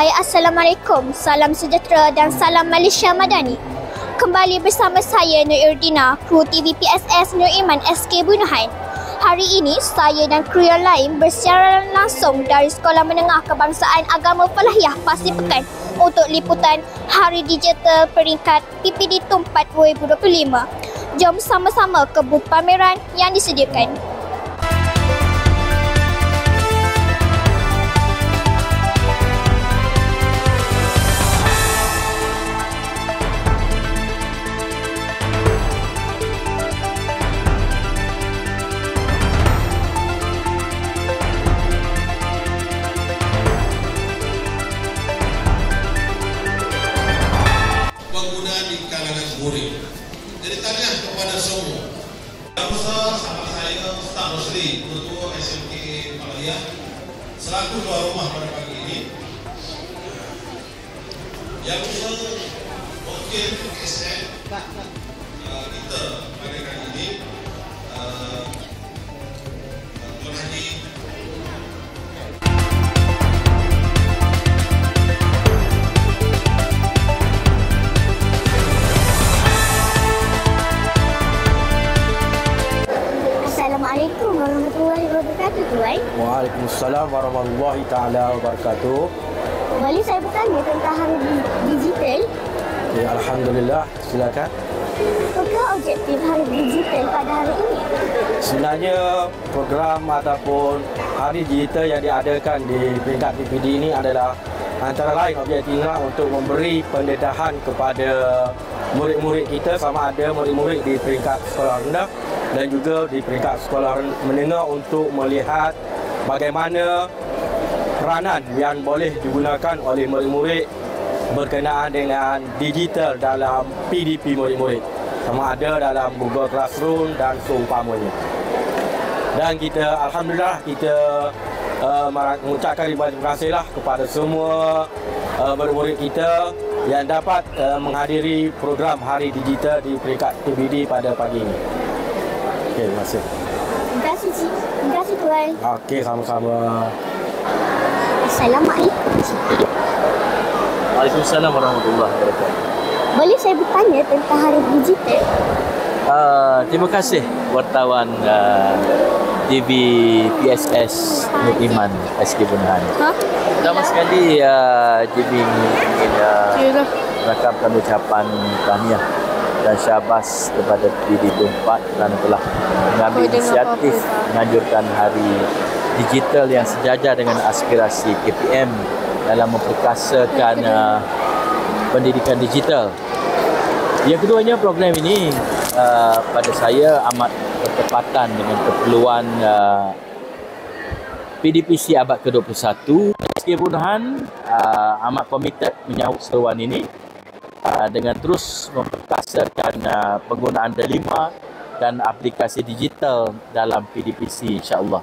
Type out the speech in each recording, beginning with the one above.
Hai, Assalamualaikum. Salam sejahtera dan salam Malaysia Madani. Kembali bersama saya Nur Irdina, kru TVPSS Nur Iman SK Bunuhan. Hari ini saya dan kru yang lain bersiaran langsung dari Sekolah Menengah Kebangsaan Agama Falahiyah Pasir Pekan untuk liputan Hari Digital peringkat PPD Tumpat 2025. Jom sama-sama ke booth pameran yang disediakan. Penggunaan di kalangan murid. Jadi tanya kepada semua. Yang besar sahabat saya Ustaz Rosli, Ketua SMK Falahiyah, selaku tuan rumah pada pagi ini. Yang besar wakil SN kita pada kali ini, Tuan Haji. Assalamualaikum warahmatullahi wabarakatuh, Tuan. Waalaikumsalam warahmatullahi taala wabarakatuh. Boleh saya bertanya tentang Hari Digital? Ya, Alhamdulillah, silakan. Apakah objektif Hari Digital pada hari ini? Sebenarnya program ataupun Hari Digital yang diadakan di peringkat PPD ini adalah antara lain objektifnya untuk memberi pendedahan kepada murid-murid kita, sama ada murid-murid di peringkat sekolah rendah dan juga di peringkat sekolah menengah, untuk melihat bagaimana peranan yang boleh digunakan oleh murid-murid berkenaan dengan digital dalam PDP murid-murid, sama ada dalam Google Classroom dan seumpamanya. Dan kita alhamdulillah kita mengucapkan ribuan terima kasihlah kepada semua murid-murid kita yang dapat menghadiri program Hari Digital di peringkat PBD pada pagi ini. Okey, terima kasih. Terima kasih, Cik. Terima kasih, Tuan. Okey, sama-sama. Assalamualaikum. Waalaikumsalam warahmatullahi wabarakatuh. Boleh saya bertanya tentang Hari Digital? Terima kasih wartawan TV PSS Nur Iman SK Bunuhan. Pertama sekali JB ingin merakamkan ucapan tahniah dan syabas kepada PPD Tumpat kerana telah mengambil inisiatif menganjurkan Hari Digital yang sejajar dengan aspirasi KPM dalam memperkasakan pendidikan digital. Yang keduanya, program ini pada saya amat bertepatan dengan keperluan PDPC abad ke-21. SK Bunuhan amat komited menyahut seruan ini dengan terus memperkasakan penggunaan delima dan aplikasi digital dalam PDPC, insya-Allah.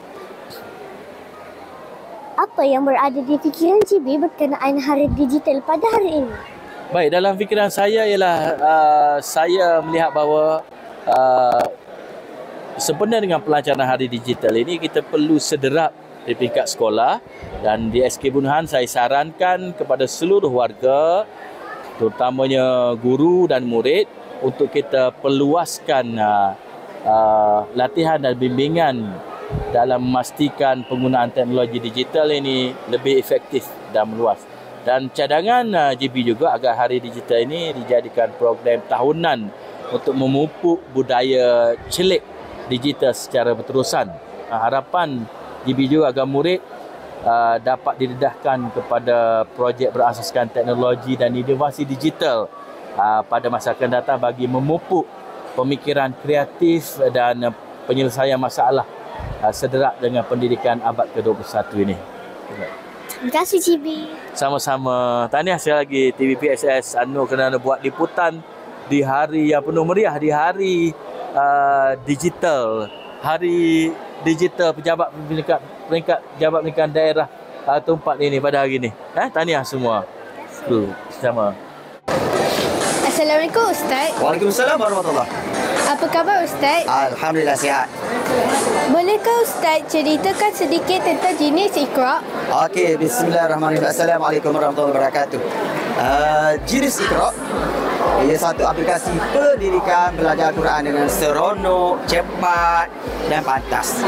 Apa yang berada di fikiran CB berkenaan Hari Digital pada hari ini? Baik, dalam fikiran saya ialah saya melihat bahawa sempena dengan pelancaran Hari Digital ini, kita perlu sederap di peringkat sekolah, dan di SK Bunuhan saya sarankan kepada seluruh warga, terutamanya guru dan murid, untuk kita perluaskan latihan dan bimbingan dalam memastikan penggunaan teknologi digital ini lebih efektif dan meluas. Dan cadangan JB juga agar Hari Digital ini dijadikan program tahunan untuk memupuk budaya celik digital secara berterusan. Harapan JB juga agar murid dapat didedahkan kepada projek berasaskan teknologi dan inovasi digital pada masa akan datang bagi memupuk pemikiran kreatif dan penyelesaian masalah sederak dengan pendidikan abad ke-21 ini. Terima kasih, CB. Sama-sama. Tahniah sekali lagi TVPSS Anur kerana buat liputan di hari yang penuh meriah, di hari digital, Hari Digital pejabat peringkat pejabat peringkat daerah Tumpat ini pada hari ini. Tahniah semua. Sama. Assalamualaikum, Ustaz. Waalaikumsalam warahmatullahi. Apa khabar Ustaz? Alhamdulillah sihat. Bolehkah Ustaz ceritakan sedikit tentang jenis Iqra? Okey, bismillahirrahmanirrahim. Assalamualaikum warahmatullahi wabarakatuh. Jenis Iqra ia satu aplikasi pendidikan belajar Al-Quran dengan seronok, cepat dan pantas.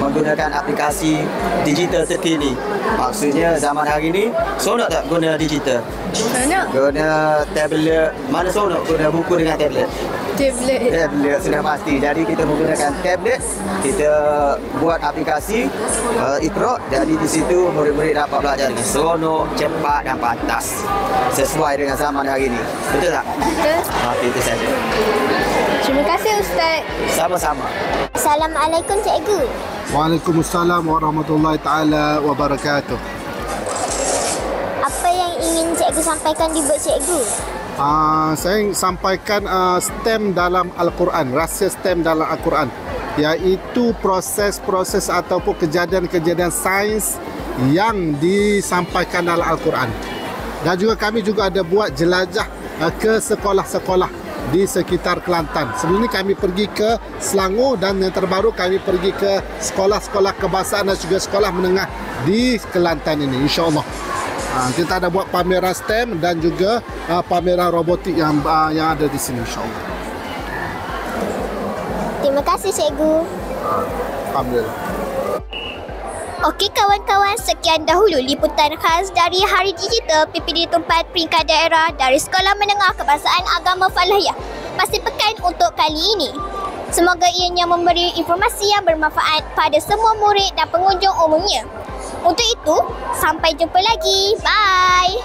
Menggunakan aplikasi digital terkini. Maksudnya zaman hari ini, seronok tak guna digital? Seronok. Guna tablet. Mana seronok guna buku dengan tablet? Tablet sudah pasti. Jadi kita menggunakan tablet, kita buat aplikasi Iqra. Jadi di situ murid-murid dapat belajar dengan seronok, cepat dan pantas. Sesuai dengan zaman hari ini. Betul tak? Betul. Okey, itu saja. Terima kasih Ustaz. Sama-sama. Assalamualaikum cikgu. Waalaikumsalam warahmatullahi taala wabarakatuh. Apa yang ingin cikgu sampaikan di bot cikgu? Saya sampaikan STEM dalam Al-Quran, rahsia STEM dalam Al-Quran, iaitu proses-proses ataupun kejadian-kejadian sains yang disampaikan dalam Al-Quran. Dan juga kami juga ada buat jelajah ke sekolah-sekolah di sekitar Kelantan. Sebelum ini kami pergi ke Selangor dan yang terbaru kami pergi ke sekolah-sekolah kebahasaan dan juga sekolah menengah di Kelantan ini, insya-Allah. Kita ada buat pameran STEM dan juga pameran robotik yang ada di sini, insya-Allah. Terima kasih cikgu. Alhamdulillah. Okey kawan-kawan, sekian dahulu liputan khas dari Hari Digital PPD Tempat Peringkat Daerah dari Sekolah Menengah Kebahasaan Agama Falahiyah Pasir Pekan untuk kali ini. Semoga ianya memberi informasi yang bermanfaat pada semua murid dan pengunjung umumnya. Untuk itu, sampai jumpa lagi. Bye!